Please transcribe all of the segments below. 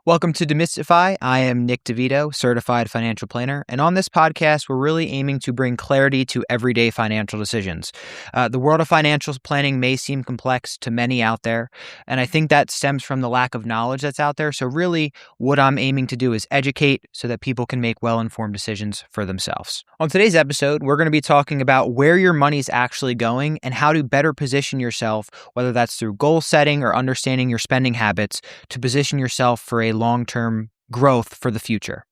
Welcome to Demystify. I am Nick DeVito, certified financial planner. And on this podcast, we're really aiming to bring clarity to everyday financial decisions. The world of financial planning may seem complex to many out there, and I think that stems from the lack of knowledge that's out there. So really, what I'm aiming to do is educate so that people can make well-informed decisions for themselves. On today's episode, we're going to be talking about where your money's actually going and how to better position yourself, whether that's through goal setting or understanding your spending habits, to position yourself for a long-term growth for the future.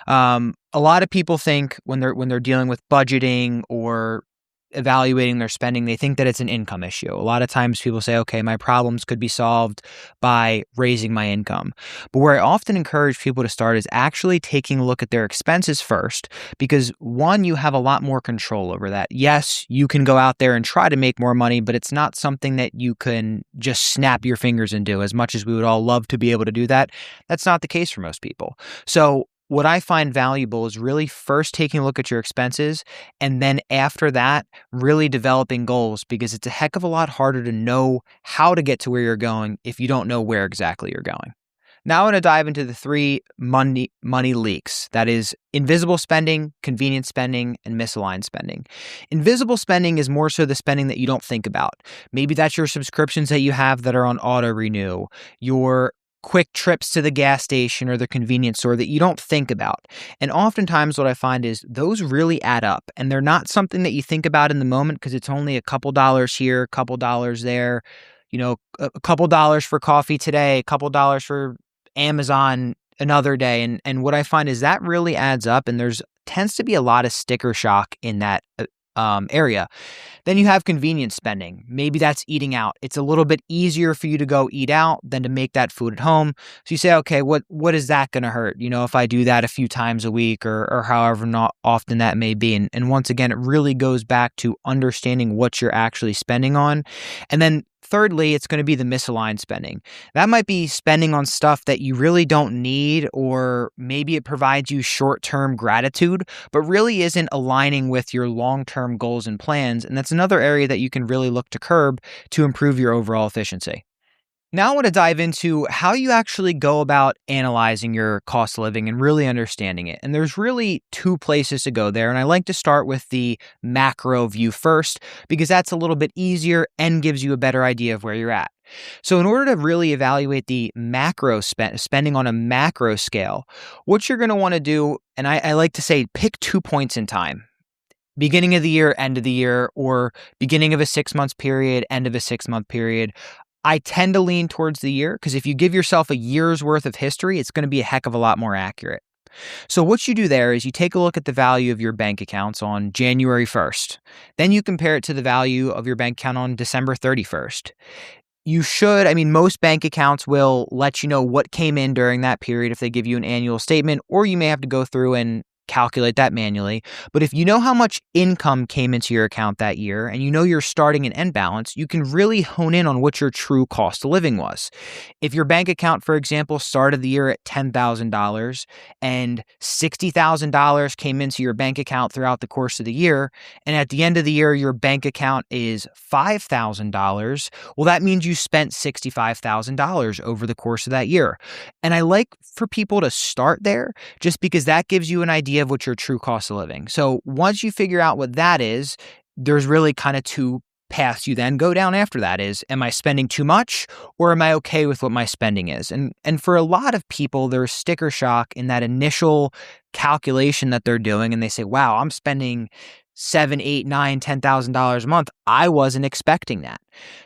A lot of people think when they're dealing with budgeting or evaluating their spending, they think that it's an income issue. A lot of times people say, okay, my problems could be solved by raising my income. But where I often encourage people to start is actually taking a look at their expenses first, because one, you have a lot more control over that. Yes, you can go out there and try to make more money, but it's not something that you can just snap your fingers and do. As much as we would all love to be able to do that, that's not the case for most people. So what I find valuable is really first taking a look at your expenses, and then after that, really developing goals, because it's a heck of a lot harder to know how to get to where you're going if you don't know where exactly you're going. Now I want to dive into the three money leaks. That is invisible spending, convenient spending, and misaligned spending. Invisible spending is more so the spending that you don't think about. Maybe that's your subscriptions that you have that are on auto renew, your quick trips to the gas station or the convenience store that you don't think about. And oftentimes what I find is those really add up, and they're not something that you think about in the moment because it's only a couple dollars here, a couple dollars there, a couple dollars for coffee today, a couple dollars for Amazon another day. And what I find is that really adds up, and there's tends to be a lot of sticker shock in that area. Then you have convenience spending. Maybe that's eating out. It's a little bit easier for you to go eat out than to make that food at home. So you say, okay, what is that going to hurt? If I do that a few times a week or however not often that may be. And once again, it really goes back to understanding what you're actually spending on. And then thirdly, it's going to be the misaligned spending. That might be spending on stuff that you really don't need, or maybe it provides you short-term gratitude, but really isn't aligning with your long-term goals and plans. And that's another area that you can really look to curb to improve your overall efficiency. Now I want to dive into how you actually go about analyzing your cost of living and really understanding it. And there's really two places to go there. And I like to start with the macro view first, because that's a little bit easier and gives you a better idea of where you're at. So in order to really evaluate the macro spending on a macro scale, what you're going to want to do, and I like to say, pick 2 points in time. Beginning of the year, end of the year, or beginning of a 6-month period, end of a 6-month period. I tend to lean towards the year, because if you give yourself a year's worth of history, it's going to be a heck of a lot more accurate. So what you do there is you take a look at the value of your bank accounts on January 1st. Then you compare it to the value of your bank account on December 31st. Most bank accounts will let you know what came in during that period if they give you an annual statement, or you may have to go through and calculate that manually. But if you know how much income came into your account that year, and you know your starting and end balance, you can really hone in on what your true cost of living was. If your bank account, for example, started the year at $10,000 and $60,000 came into your bank account throughout the course of the year, and at the end of the year, your bank account is $5,000, well, that means you spent $65,000 over the course of that year. And I like for people to start there, just because that gives you an idea of what your true cost of living. So once you figure out what that is, there's really kind of two paths you then go down after that is, am I spending too much, or am I okay with what my spending is? And for a lot of people, there's sticker shock in that initial calculation that they're doing, and they say, wow, I'm spending $7,000, $8,000, $9,000, $10,000 a month. I wasn't expecting that.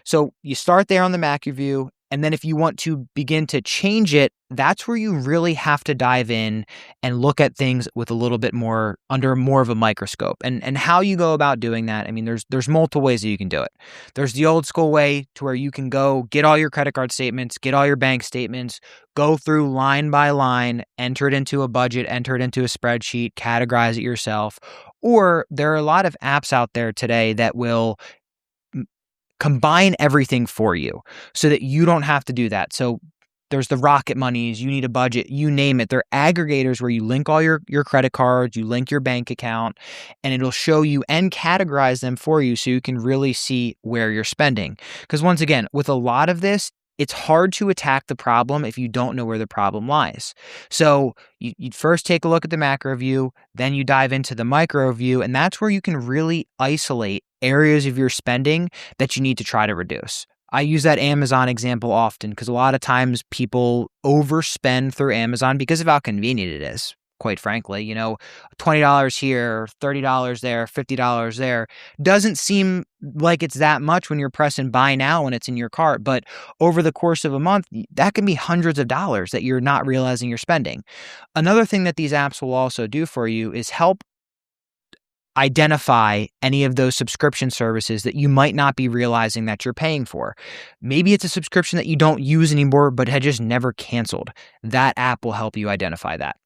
So you start there on the Mac review. And then if you want to begin to change it, that's where you really have to dive in and look at things with a little bit more, under more of a microscope. And how you go about doing that, there's multiple ways that you can do it. There's the old school way to where you can go get all your credit card statements, get all your bank statements, go through line by line, enter it into a budget, enter it into a spreadsheet, categorize it yourself. Or there are a lot of apps out there today that will combine everything for you so that you don't have to do that. So there's the Rocket Monies, you need a budget, you name it. They're aggregators where you link all your credit cards, you link your bank account, and it'll show you and categorize them for you so you can really see where you're spending. Because once again, with a lot of this, it's hard to attack the problem if you don't know where the problem lies. So you'd first take a look at the macro view, then you dive into the micro view, and that's where you can really isolate areas of your spending that you need to try to reduce. I use that Amazon example often because a lot of times people overspend through Amazon because of how convenient it is. Quite frankly, $20 here, $30 there, $50 there doesn't seem like it's that much when you're pressing buy now and it's in your cart. But over the course of a month, that can be hundreds of dollars that you're not realizing you're spending. Another thing that these apps will also do for you is help identify any of those subscription services that you might not be realizing that you're paying for. Maybe it's a subscription that you don't use anymore, but had just never canceled. That app will help you identify that.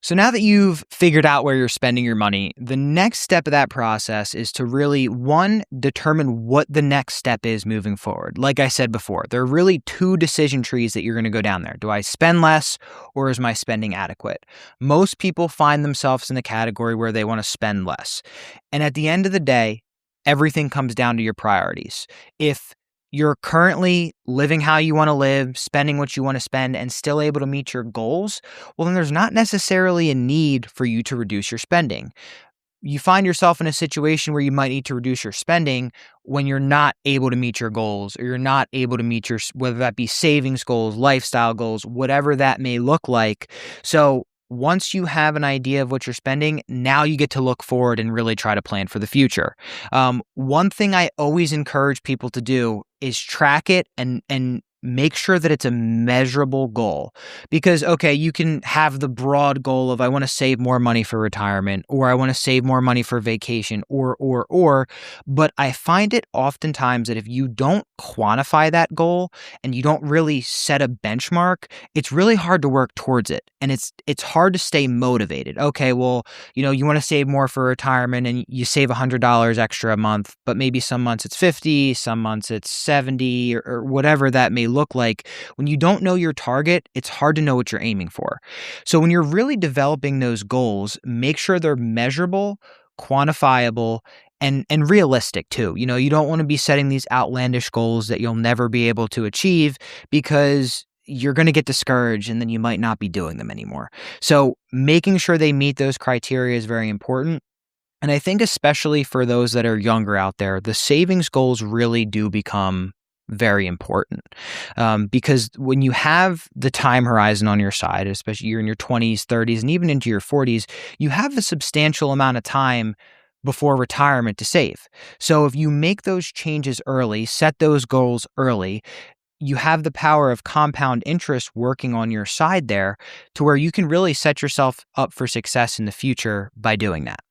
So now that you've figured out where you're spending your money, the next step of that process is to really, one, determine what the next step is moving forward. Like I said before, there are really two decision trees that you're going to go down there. Do I spend less or is my spending adequate? Most people find themselves in the category where they want to spend less. And at the end of the day, everything comes down to your priorities. If you're currently living how you want to live, spending what you want to spend, and still able to meet your goals, well, then there's not necessarily a need for you to reduce your spending. You find yourself in a situation where you might need to reduce your spending when you're not able to meet your goals, or you're not able to meet whether that be savings goals, lifestyle goals, whatever that may look like. So once you have an idea of what you're spending, now you get to look forward and really try to plan for the future. One thing I always encourage people to do is track it and make sure that it's a measurable goal. Because, okay, you can have the broad goal of I want to save more money for retirement, or I want to save more money for vacation, or, but I find it oftentimes that if you don't quantify that goal and you don't really set a benchmark, it's really hard to work towards it. And it's hard to stay motivated. Okay, well, you want to save more for retirement and you save $100 extra a month, but maybe some months it's 50, some months it's 70, or whatever that may look like. When you don't know your target, it's hard to know what you're aiming for. So when you're really developing those goals, make sure they're measurable, quantifiable, and realistic too. You don't want to be setting these outlandish goals that you'll never be able to achieve because you're going to get discouraged and then you might not be doing them anymore. So making sure they meet those criteria is very important. And I think especially for those that are younger out there, the savings goals really do become very important because when you have the time horizon on your side, especially you're in your 20s, 30s, and even into your 40s, you have a substantial amount of time before retirement to save. So if you make those changes early, set those goals early, you have the power of compound interest working on your side there to where you can really set yourself up for success in the future by doing that.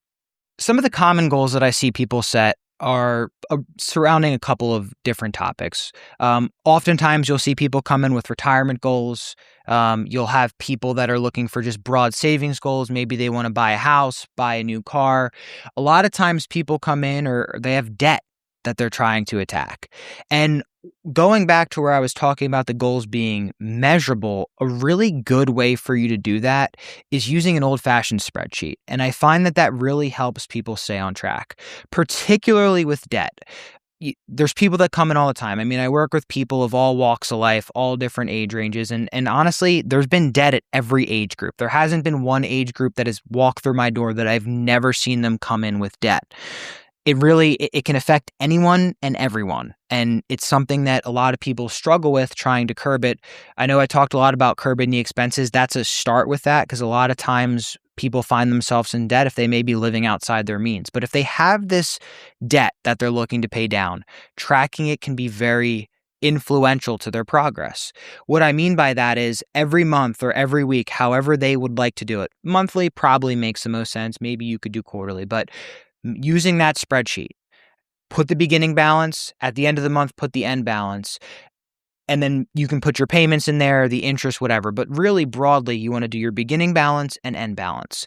Some of the common goals that I see people set are surrounding a couple of different topics. Oftentimes, you'll see people come in with retirement goals. You'll have people that are looking for just broad savings goals. Maybe they want to buy a house, buy a new car. A lot of times people come in or they have debt that they're trying to attack. And going back to where I was talking about the goals being measurable, a really good way for you to do that is using an old-fashioned spreadsheet. And I find that really helps people stay on track, particularly with debt. There's people that come in all the time. I mean, I work with people of all walks of life, all different age ranges. And honestly, there's been debt at every age group. There hasn't been one age group that has walked through my door that I've never seen them come in with debt. It can affect anyone and everyone. And it's something that a lot of people struggle with trying to curb it. I know I talked a lot about curbing the expenses. That's a start with that because a lot of times people find themselves in debt if they may be living outside their means. But if they have this debt that they're looking to pay down, tracking it can be very influential to their progress. What I mean by that is every month or every week, however they would like to do it. Monthly probably makes the most sense. Maybe you could do quarterly, but using that spreadsheet, put the beginning balance, at the end of the month, put the end balance, and then you can put your payments in there, the interest, whatever. But really broadly, you want to do your beginning balance and end balance.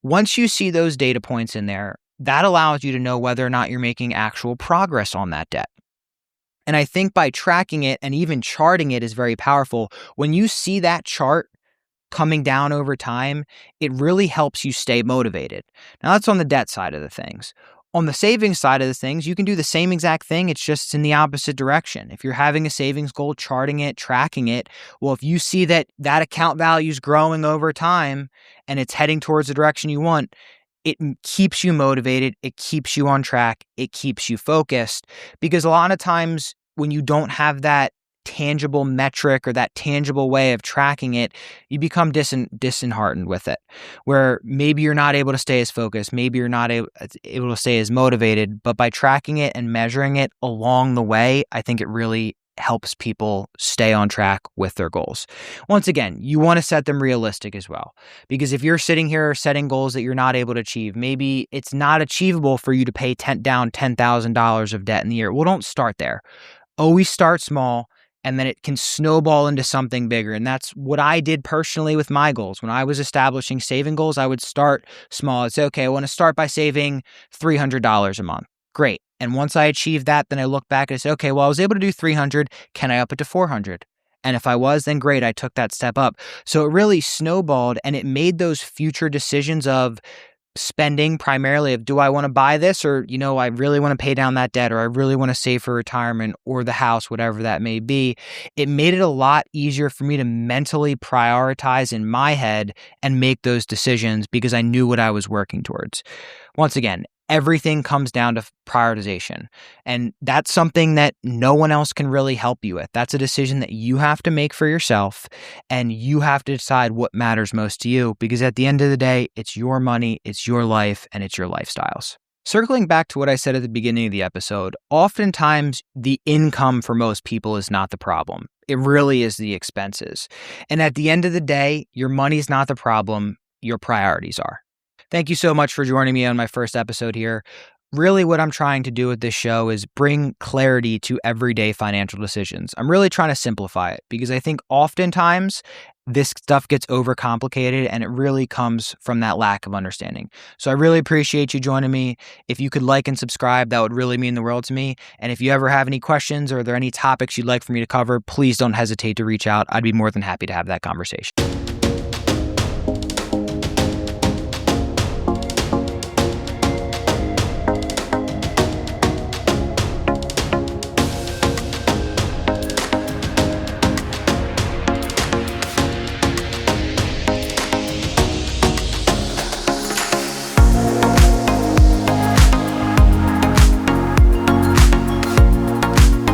Once you see those data points in there, that allows you to know whether or not you're making actual progress on that debt. And I think by tracking it and even charting it is very powerful. When you see that chart coming down over time, it really helps you stay motivated. Now, that's on the debt side of the things. On the savings side of the things, you can do the same exact thing. It's just in the opposite direction. If you're having a savings goal, charting it, tracking it, well, if you see that that account value is growing over time and it's heading towards the direction you want, it keeps you motivated. It keeps you on track. It keeps you focused, because a lot of times when you don't have that tangible metric or that tangible way of tracking it, you become disheartened with it, where maybe you're not able to stay as focused, maybe you're not able to stay as motivated. But by tracking it and measuring it along the way, I think it really helps people stay on track with their goals. Once again, you want to set them realistic as well, because if you're sitting here setting goals that you're not able to achieve, maybe it's not achievable for you to pay down $10,000 of debt in the year. Well, don't start there. Always start small, and then it can snowball into something bigger. And that's what I did personally with my goals. When I was establishing saving goals, I would start small. It's okay, I want to start by saving $300 a month. Great. And once I achieved that, then I look back and I say, okay, well, I was able to do 300. Can I up it to 400? And if I was, then great, I took that step up. So it really snowballed, and it made those future decisions of spending primarily of, do I want to buy this, or, I really want to pay down that debt, or I really want to save for retirement or the house, whatever that may be. It made it a lot easier for me to mentally prioritize in my head and make those decisions, because I knew what I was working towards. Once again, everything comes down to prioritization. And that's something that no one else can really help you with. That's a decision that you have to make for yourself, and you have to decide what matters most to you, because at the end of the day, it's your money, it's your life, and it's your lifestyles. Circling back to what I said at the beginning of the episode, oftentimes the income for most people is not the problem. It really is the expenses. And at the end of the day, your money's not the problem, your priorities are. Thank you so much for joining me on my first episode here. Really, what I'm trying to do with this show is bring clarity to everyday financial decisions. I'm really trying to simplify it, because I think oftentimes this stuff gets overcomplicated, and it really comes from that lack of understanding. So I really appreciate you joining me. If you could like and subscribe, that would really mean the world to me. And if you ever have any questions, or are there any topics you'd like for me to cover, please don't hesitate to reach out. I'd be more than happy to have that conversation.